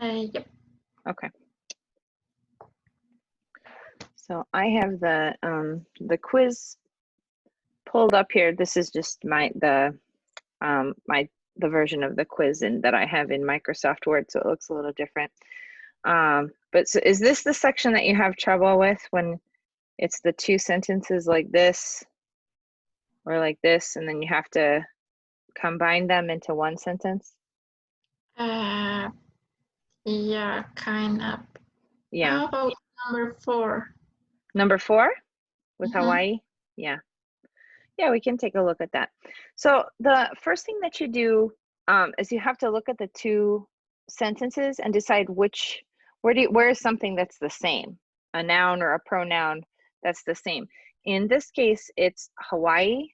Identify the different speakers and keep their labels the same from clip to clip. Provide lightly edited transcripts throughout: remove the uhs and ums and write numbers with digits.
Speaker 1: Yep.
Speaker 2: Okay. So I have the quiz pulled up here. This is just the version of the quiz that I have in Microsoft Word, so it looks a little different. But so is this the section that you have trouble with when it's the two sentences like this or like this, and then you have to combine them into one sentence?
Speaker 1: Yeah, kind of.
Speaker 2: Yeah.
Speaker 1: How about number 4?
Speaker 2: Number 4 with
Speaker 1: Mhm.
Speaker 2: Hawaii? Yeah. Yeah, we can take a look at that. So the first thing that you do is you have to look at the two sentences and decide where is something that's the same, a noun or a pronoun that's the same. In this case, it's Hawaii,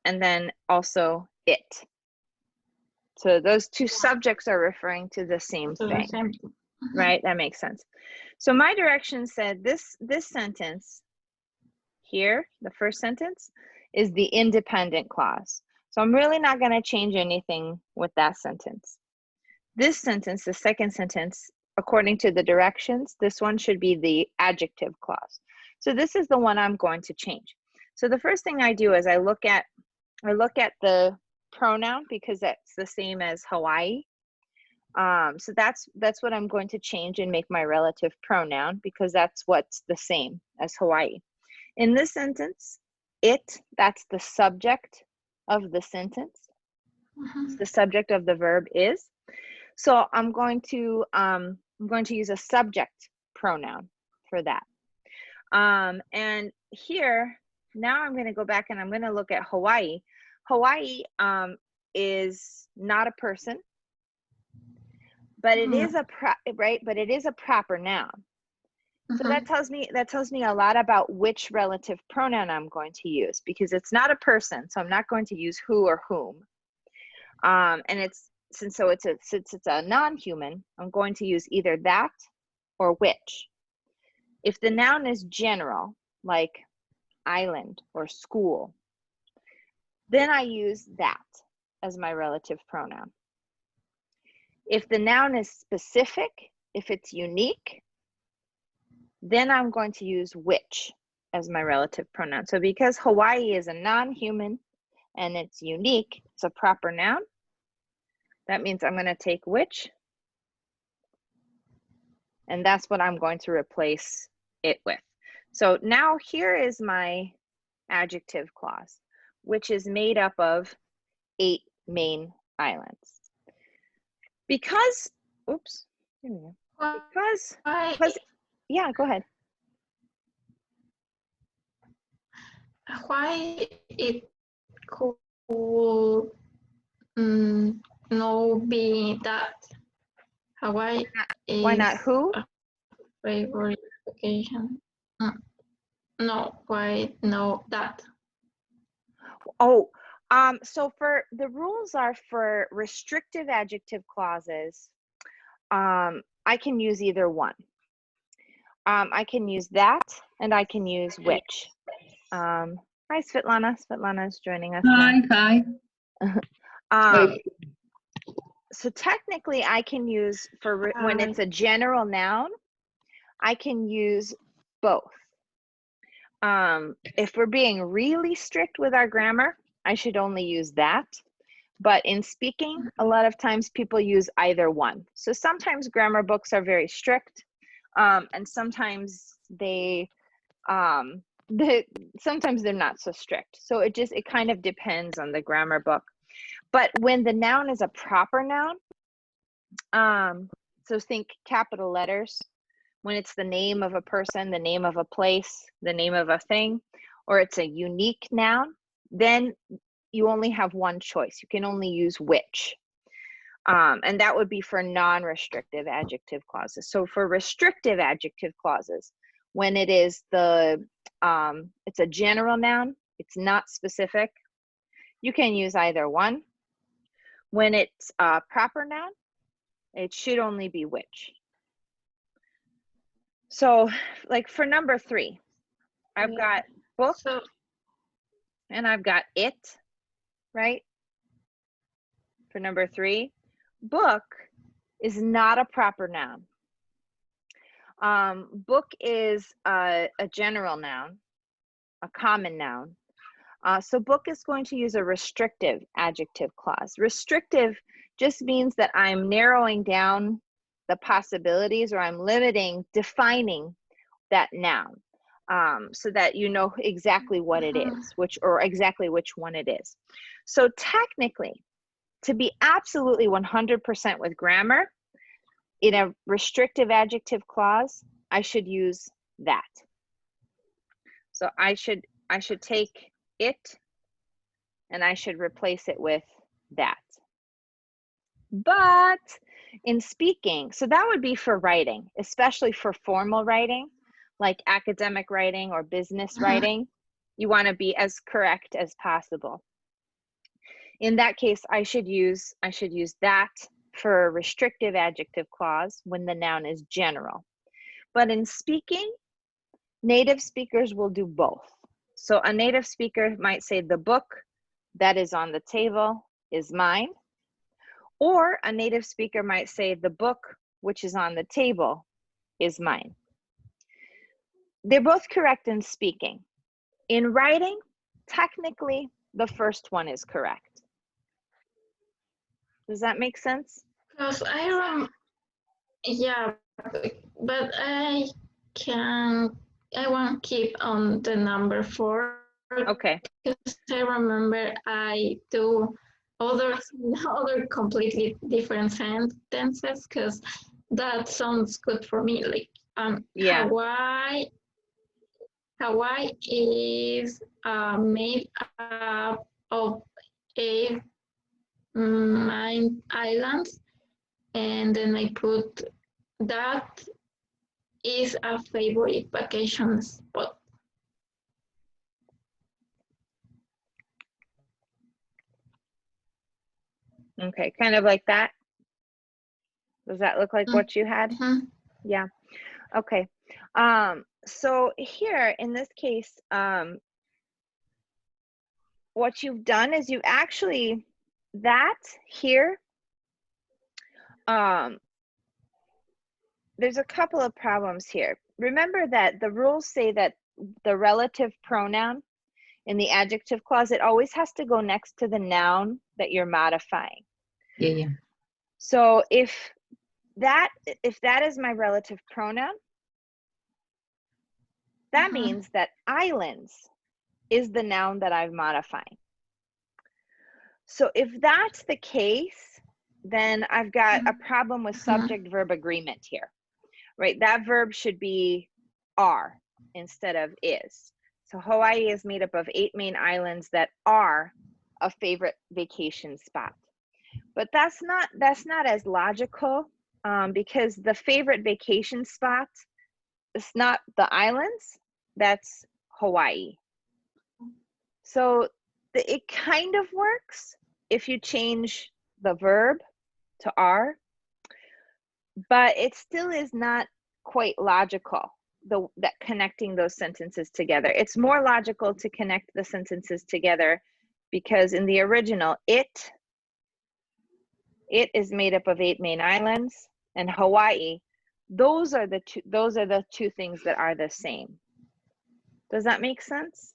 Speaker 2: and then also it. So those two subjects are referring to the same thing, right? That makes sense. So my direction said this sentence here, the first sentence, is the independent clause. So I'm really not going to change anything with that sentence. This sentence, the second sentence, according to the directions, this one should be the adjective clause. So this is the one I'm going to change. So the first thing I do is I look at the pronoun because that's the same as Hawaii. So that's what I'm going to change and make my relative pronoun because that's what's the same as Hawaii. In this sentence, that's the subject of the sentence. It's the subject of the verb is. So I'm going to use a subject pronoun for that. And here, now I'm going to go back and I'm going to look at Hawaii. Hawaii is not a person, but it is but it is a proper noun. So that tells me a lot about which relative pronoun I'm going to use because it's not a person, so I'm not going to use who or whom. And since it's a non-human, I'm going to use either that or which. If the noun is general, like island or school, then I use that as my relative pronoun. If the noun is specific, if it's unique, then I'm going to use which as my relative pronoun. So because Hawaii is a non-human and it's unique, it's a proper noun, that means I'm going to take which, and that's what I'm going to replace it with. So now here is my adjective clause, which is made up of 8 main islands. Because, oops, because, yeah, go ahead.
Speaker 1: Why it could no be that Hawaii
Speaker 2: Why not who?
Speaker 1: Favorite vacation. No, why no that?
Speaker 2: Oh, so for the rules are for restrictive adjective clauses, I can use either one. I can use that and I can use which. Hi, Svetlana. Svetlana is joining us.
Speaker 3: Hi.
Speaker 2: So technically I can use when it's a general noun, I can use both. If we're being really strict with our grammar, I should only use that. But in speaking, a lot of times people use either one. So sometimes grammar books are very strict, and sometimes sometimes they're not so strict. So it kind of depends on the grammar book. But when the noun is a proper noun, so think capital letters, when it's the name of a person, the name of a place, the name of a thing, or it's a unique noun, then you only have one choice. You can only use which. And that would be for non-restrictive adjective clauses. So for restrictive adjective clauses, when it is it's a general noun, it's not specific, you can use either one. When it's a proper noun, it should only be which. So like for number 3, I've got book and I've got it, right? For number 3, book is not a proper noun. Book is a general noun, a common noun. So book is going to use a restrictive adjective clause. Restrictive just means that I'm narrowing down the possibilities, or I'm limiting, defining that noun, so that you know exactly what it is, or exactly which one it is. So technically, to be absolutely 100% with grammar, in a restrictive adjective clause, I should use that. So I should take it and I should replace it with that. But in speaking, so that would be for writing, especially for formal writing, like academic writing or business writing. You want to be as correct as possible. In that case, I should use that for a restrictive adjective clause when the noun is general. But in speaking, native speakers will do both. So a native speaker might say, the book that is on the table is mine. Or a native speaker might say, the book which is on the table is mine. They're both correct in speaking. In writing, technically, the first one is correct. Does that make sense?
Speaker 1: Because yeah, but I won't keep on the number 4.
Speaker 2: Okay.
Speaker 1: Because I remember I do other completely different sentences, because that sounds good for me. Like
Speaker 2: Yeah.
Speaker 1: Hawaii is made up of 8 main islands, and then I put that is a favorite vacation spot.
Speaker 2: Okay, kind of like that. Does that look like what you had? Yeah. Okay. So here in this case, what you've done is you actually, that here, there's a couple of problems here. Remember that the rules say that the relative pronoun in the adjective clause, it always has to go next to the noun that you're modifying.
Speaker 3: Yeah.
Speaker 2: So if that is my relative pronoun, that means that islands is the noun that I'm modifying. So if that's the case, then I've got a problem with subject-verb agreement here, right? That verb should be are instead of is. So Hawaii is made up of 8 main islands that are a favorite vacation spot. But that's not as logical, because the favorite vacation spot is not the islands, that's Hawaii. So it kind of works if you change the verb to are, but it still is not quite logical, that connecting those sentences together. It's more logical to connect the sentences together because in the original, it is made up of 8 main islands, and Hawaii, those are the two things that are the same. Does that make sense?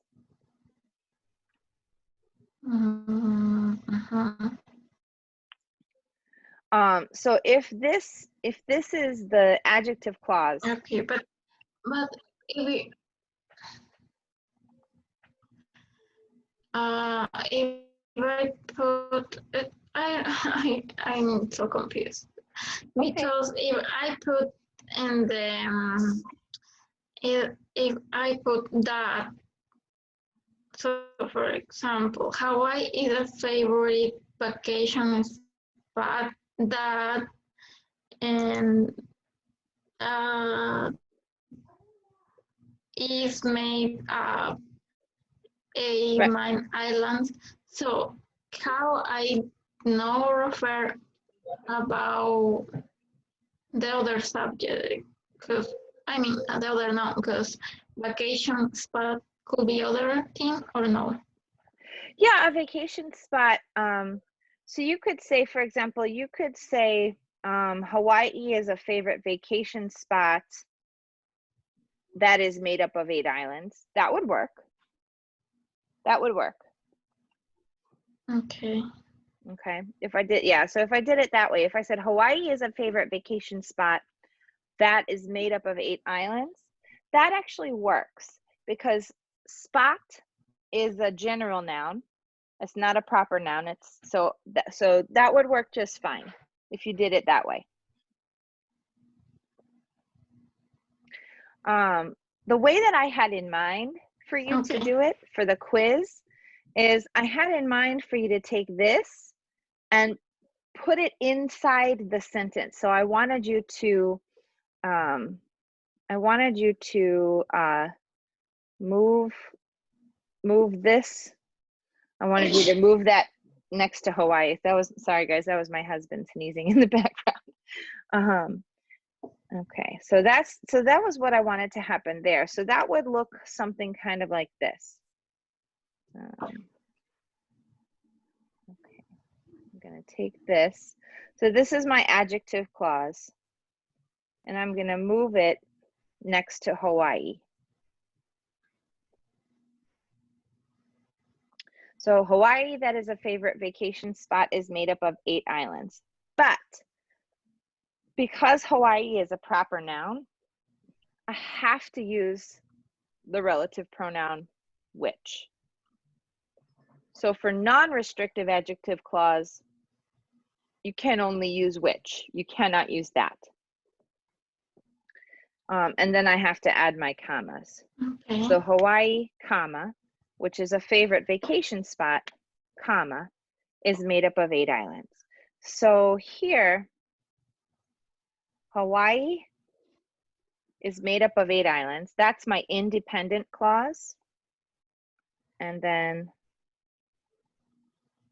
Speaker 2: So if this is the adjective clause.
Speaker 1: Okay, but if we if I put it, I'm so confused.
Speaker 2: Okay.
Speaker 1: Because if I put in the if I put that, so for example, Hawaii is a favorite vacation spot that, and is made up a main island. So how I now refer about the other subject, because I mean the other no, because vacation spot could be other thing or no?
Speaker 2: Yeah, a vacation spot. So you could say, for example, you could say Hawaii is a favorite vacation spot that is made up of 8 islands. That would work. That would work.
Speaker 1: Okay.
Speaker 2: Okay. If I did, yeah. So if I did it that way, if I said Hawaii is a favorite vacation spot that is made up of 8 islands, that actually works because spot is a general noun. It's not a proper noun. It's so that would work just fine if you did it that way. The way that I had in mind for you to do it for the quiz is I had in mind for you to take this and put it inside the sentence. So I wanted you to move this. I wanted you to move that next to Hawaii. That was, sorry guys, that was my husband sneezing in the background. Okay, so that was what I wanted to happen there. So that would look something kind of like this. Okay, I'm gonna take this. So this is my adjective clause, and I'm gonna move it next to Hawaii. So Hawaii, that is a favorite vacation spot, is made up of 8 islands. But because Hawaii is a proper noun, I have to use the relative pronoun which. So for non-restrictive adjective clause, you can only use which. You cannot use that. And then I have to add my commas.
Speaker 1: Okay.
Speaker 2: So Hawaii, comma, which is a favorite vacation spot, comma, is made up of 8 islands. So here, Hawaii is made up of 8 islands. That's my independent clause. And then,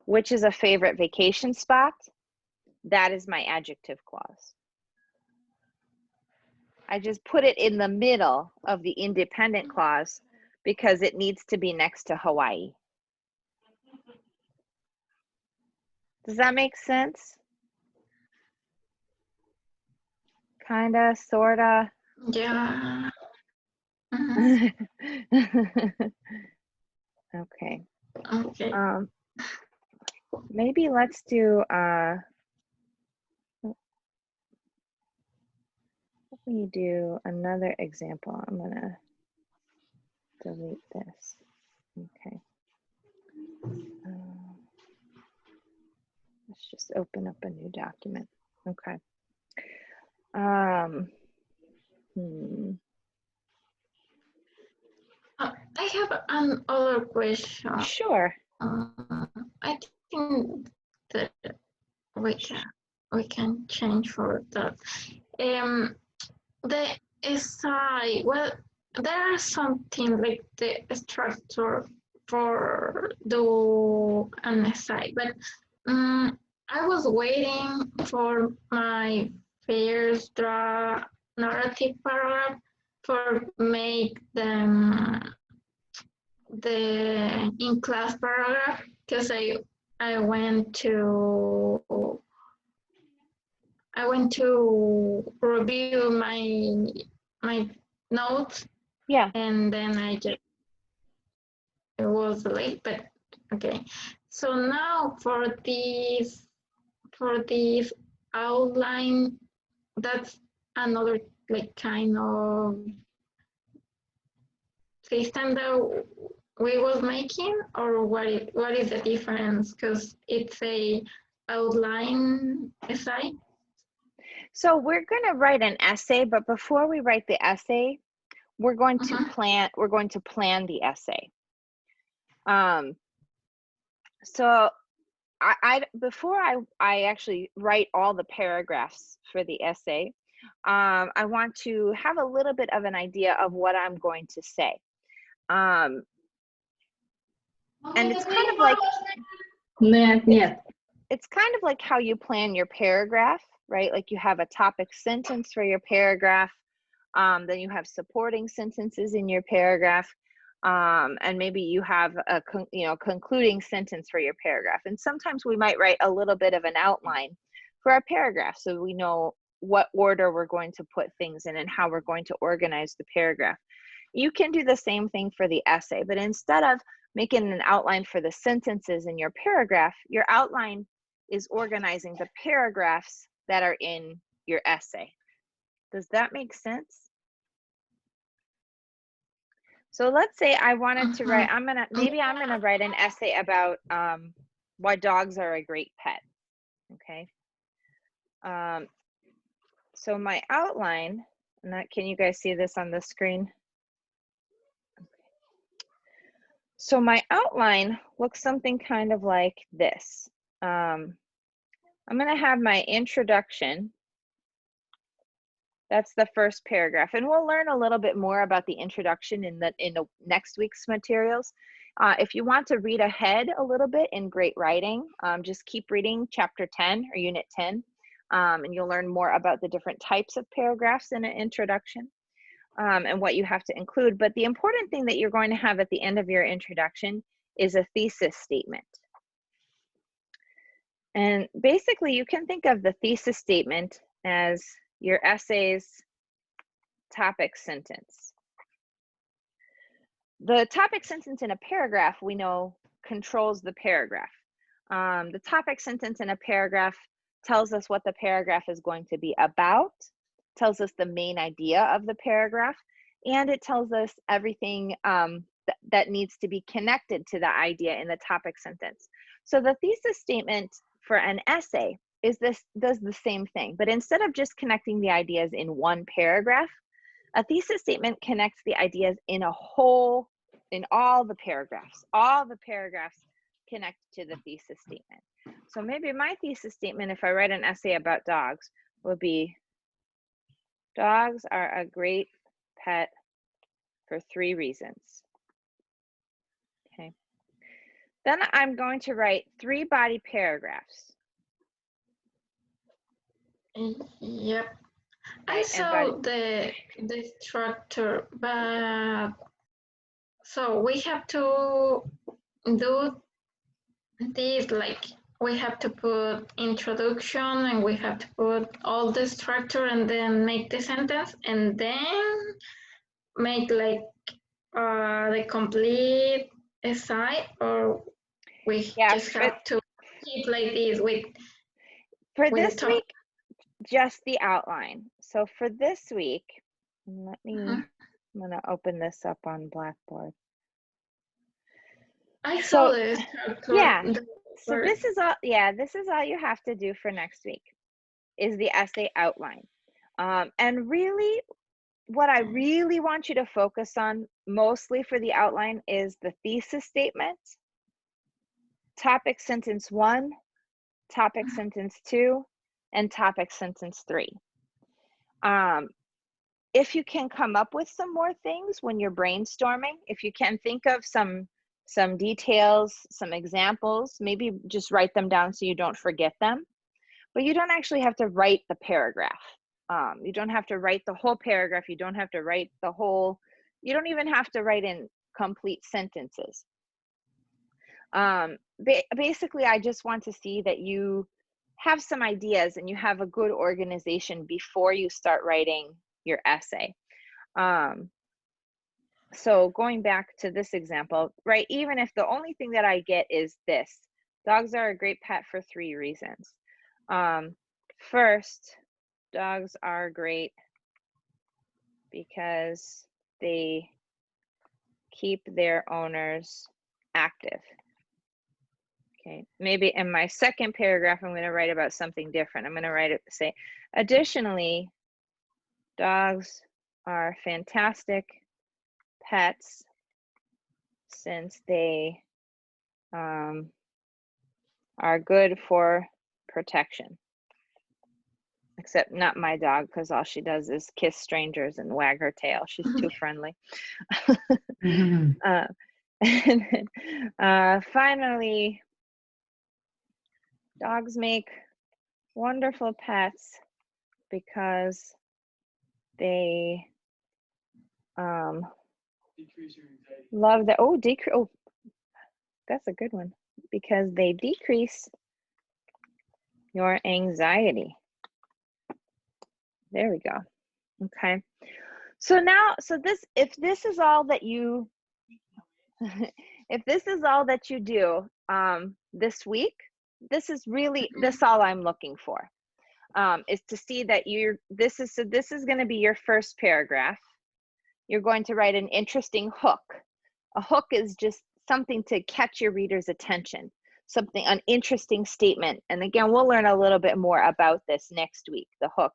Speaker 2: which is a favorite vacation spot, that is my adjective clause. I just put it in the middle of the independent clause because it needs to be next to Hawaii. Does that make sense? Kinda, sorta.
Speaker 1: Yeah.
Speaker 2: Okay.
Speaker 1: Okay.
Speaker 2: Maybe let's do let me do another example. I'm gonna delete this. Okay. Let's just open up a new document. Okay.
Speaker 1: I have another question.
Speaker 2: Sure.
Speaker 1: I think that we can change for that. The SI, well, there's something like the structure for do an SI, but I was waiting for my first narrative paragraph for make them the in class paragraph because I went to review my notes.
Speaker 2: Yeah.
Speaker 1: And then it was late, but okay. So now for this outline, that's another like kind of system that we was making, or what is the difference? Because it's a outline essay.
Speaker 2: So we're going to write an essay, but before we write the essay, we're going to plan the essay. So before I actually write all the paragraphs for the essay, I want to have a little bit of an idea of what I'm going to say. And it's kind of like it's kind of like how you plan your paragraph, right? Like you have a topic sentence for your paragraph, then you have supporting sentences in your paragraph, and maybe you have a concluding sentence for your paragraph. And sometimes we might write a little bit of an outline for our paragraph, so we know what order we're going to put things in and how we're going to organize the paragraph. You can do the same thing for the essay, but instead of making an outline for the sentences in your paragraph, your outline is organizing the paragraphs that are in your essay. Does that make sense? So let's say I wanted to write, maybe I'm gonna write an essay about why dogs are a great pet, okay? So my outline, and that, can you guys see this on the screen? So my outline looks something kind of like this. I'm gonna have my introduction. That's the first paragraph, and we'll learn a little bit more about the introduction in the next week's materials. If you want to read ahead a little bit in Great Writing, just keep reading chapter 10 or unit 10, and you'll learn more about the different types of paragraphs in an introduction and what you have to include. But the important thing that you're going to have at the end of your introduction is a thesis statement. And basically, you can think of the thesis statement as your essay's topic sentence. The topic sentence in a paragraph, we know, controls the paragraph. The topic sentence in a paragraph tells us what the paragraph is going to be about, tells us the main idea of the paragraph, and it tells us everything that needs to be connected to the idea in the topic sentence. So the thesis statement for an essay does the same thing, but instead of just connecting the ideas in one paragraph, a thesis statement connects the ideas in all the paragraphs. All the paragraphs connect to the thesis statement. So maybe my thesis statement, if I write an essay about dogs, would be, dogs are a great pet for 3 reasons. Okay. Then I'm going to write 3 body paragraphs.
Speaker 1: Yep. I saw the structure, but so we have to do this, like we have to put introduction and we have to put all the structure and then make the sentence and then make like the complete essay, or we just have to keep like this
Speaker 2: for this week, just the outline. So for this week, let me, I'm gonna open this up on Blackboard.
Speaker 1: I saw this.
Speaker 2: Yeah, so this is all you have to do for next week, is the essay outline. And really, what I really want you to focus on mostly for the outline is the thesis statement, topic sentence 1, topic sentence 2, and topic sentence 3. If you can come up with some more things when you're brainstorming, if you can think of some details, some examples, maybe just write them down so you don't forget them. But you don't actually have to write the paragraph. You don't have to write the whole paragraph. You don't have to write the whole, you don't even have to write in complete sentences. Basically, I just want to see that you have some ideas and you have a good organization before you start writing your essay. So going back to this example, right, even if the only thing that I get is this, dogs are a great pet for 3 reasons. First, dogs are great because they keep their owners active. Okay, maybe in my second paragraph, I'm going to write about something different. I'm going to say, additionally, dogs are fantastic pets since they are good for protection. Except not my dog, because all she does is kiss strangers and wag her tail. She's too friendly. Finally, dogs make wonderful pets because they love the that's a good one, because they decrease your anxiety. There we go. Okay. So now, if this is all that you, if this is all that you do this week, this is all I'm looking for, is to see that this is going to be your first paragraph. You're going to write an interesting hook. A hook is just something to catch your reader's attention, an interesting statement. And again, we'll learn a little bit more about this next week, the hook.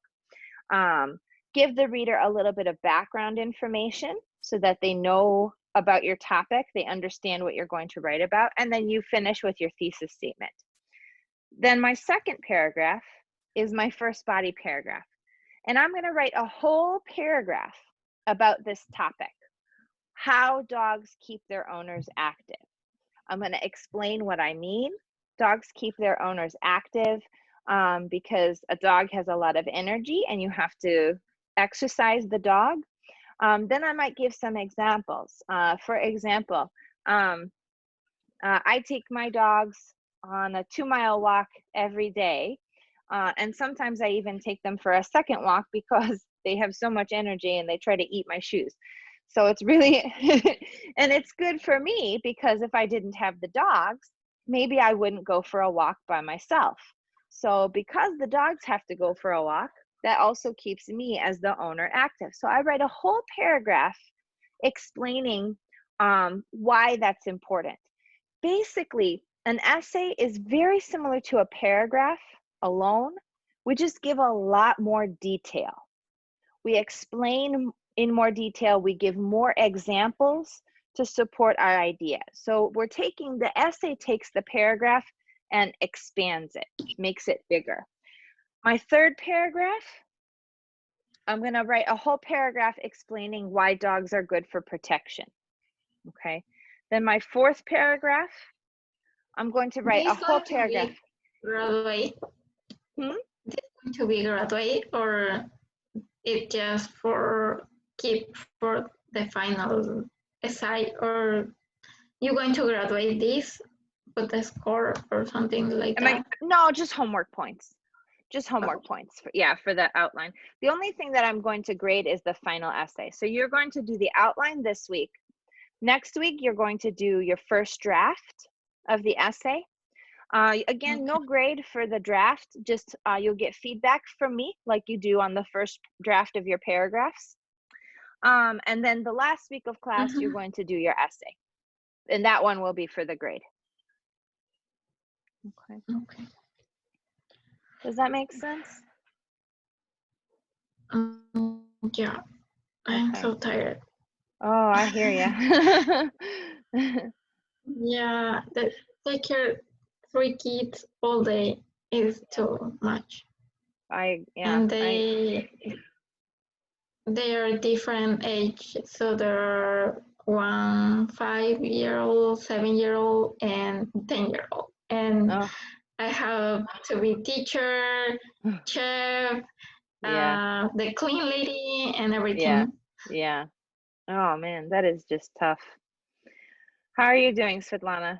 Speaker 2: Give the reader a little bit of background information so that they know about your topic, they understand what you're going to write about, and then you finish with your thesis statement. Then my second paragraph is my first body paragraph. And I'm going to write a whole paragraph about this topic, how dogs keep their owners active. I'm going to explain what I mean. Dogs keep their owners active because a dog has a lot of energy and you have to exercise the dog. Then I might give some examples. For example, I take my dogs on a 2-mile walk every day. And sometimes I even take them for a second walk because they have so much energy and they try to eat my shoes. So it's really, and it's good for me because if I didn't have the dogs, maybe I wouldn't go for a walk by myself. So because the dogs have to go for a walk, that also keeps me as the owner active. So I write a whole paragraph explaining why that's important. Basically, an essay is very similar to a paragraph alone. We just give a lot more detail. We explain in more detail. We give more examples to support our idea. So the essay takes the paragraph and expands it, makes it bigger. My third paragraph, I'm going to write a whole paragraph explaining why dogs are good for protection. Okay. Then my fourth paragraph, I'm going to write a whole paragraph.
Speaker 1: Graduate. This is going to be graduate, or it just keep for the final essay, or you're going to graduate this, put the score or something like that?
Speaker 2: No, just homework points. Just homework points for the outline. The only thing that I'm going to grade is the final essay. So you're going to do the outline this week. Next week, you're going to do your first draft of the essay. Again, no grade for the draft, just you'll get feedback from me like you do on the first draft of your paragraphs. And then the last week of class, you're going to do your essay. And that one will be for the grade. Okay. Does that make sense?
Speaker 1: Yeah, I'm so tired.
Speaker 2: Oh, I hear you.
Speaker 1: Yeah, take care 3 kids all day is too much. And they are different age, so there are 1 5-year-old, 7-year-old, and 10-year-old. And I have to be teacher, chef, the clean lady, and everything.
Speaker 2: Yeah. Oh man, that is just tough. How are you doing, Svetlana?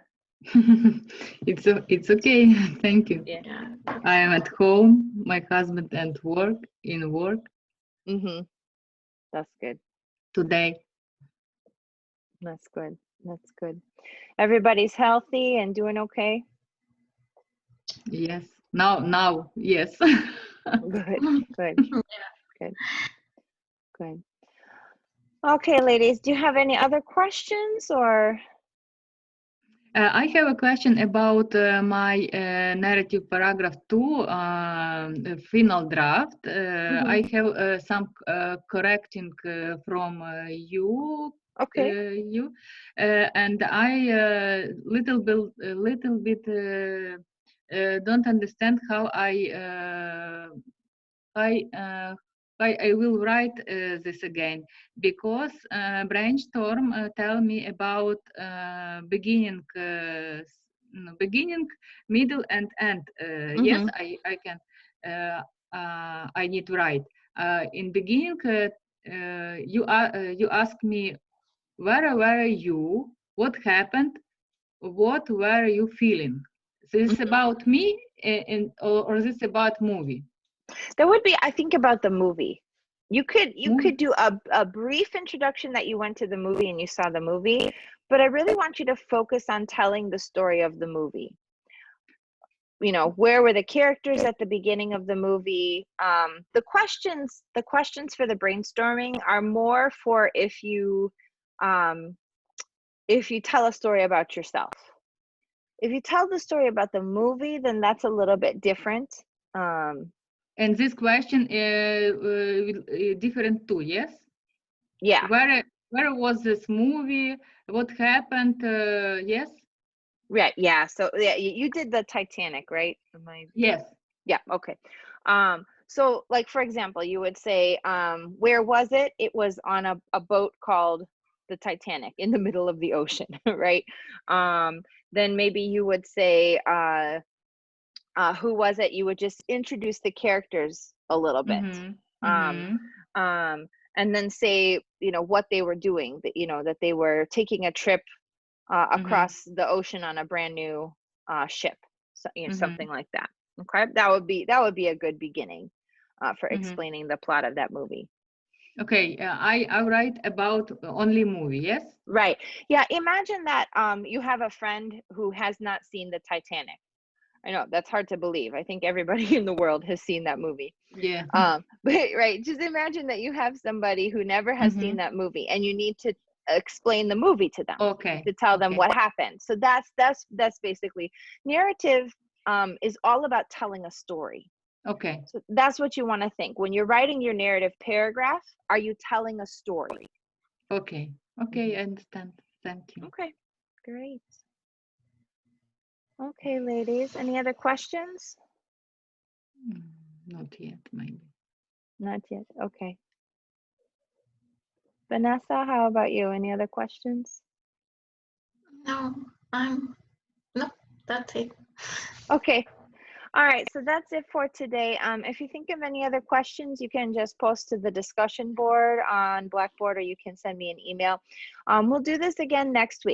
Speaker 3: It's okay, thank you.
Speaker 1: Yeah.
Speaker 3: I am at home, my husband in work.
Speaker 2: That's good.
Speaker 3: Today.
Speaker 2: That's good. Everybody's healthy and doing okay?
Speaker 3: Yes. Now, yes.
Speaker 2: Good. Okay, ladies, do you have any other questions or?
Speaker 3: I have a question about my narrative paragraph 2, final draft. I have some correcting from you.
Speaker 2: Okay.
Speaker 3: And I little bit don't understand how I will write this again, because Brainstorm tell me about beginning, middle, and end. Yes, I can. I need to write. In beginning, you ask me, where were you? What happened? What were you feeling? This is about me. or is this about movie?
Speaker 2: That would be, I think, about the movie. You could
Speaker 3: Movie?
Speaker 2: do a brief introduction that you went to the movie and you saw the movie, but I really want you to focus on telling the story of the movie. You know, where were the characters at the beginning of the movie? The questions for the brainstorming are more for if you tell a story about yourself. If you tell the story about the movie, then that's a little bit different.
Speaker 3: And this question different too, yes?
Speaker 2: Yeah.
Speaker 3: Where was this movie? What happened? Yes?
Speaker 2: Right. Yeah. So yeah, you did the Titanic, right?
Speaker 3: Yes.
Speaker 2: Yeah. Okay. So like, for example, you would say, where was it? It was on a boat called the Titanic in the middle of the ocean, right? Then maybe you would say, who was it? You would just introduce the characters a little bit. And then say, you know, what they were doing, that, you know, that they were taking a trip across the ocean on a brand new ship, so, you know, something like that. Okay, that would be a good beginning for explaining the plot of that movie.
Speaker 3: Okay, I write about only movie, yes?
Speaker 2: Right. Yeah, imagine that you have a friend who has not seen the Titanic. I know that's hard to believe. I think everybody in the world has seen that movie.
Speaker 3: Yeah.
Speaker 2: But right, just imagine that you have somebody who never has seen that movie, and you need to explain the movie to them.
Speaker 3: Okay.
Speaker 2: To tell them what happened. So that's basically narrative. Is all about telling a story.
Speaker 3: Okay.
Speaker 2: So that's what you want to think when you're writing your narrative paragraph. Are you telling a story?
Speaker 3: Okay. Okay, I understand. Thank you.
Speaker 2: Okay, great. Okay, ladies, any other questions?
Speaker 3: Not yet, maybe.
Speaker 2: Not yet. Okay. Vanessa, how about you? Any other questions?
Speaker 1: No, that's it.
Speaker 2: Okay. All right, so that's it for today. If you think of any other questions, you can just post to the discussion board on Blackboard, or you can send me an email. We'll do this again next week.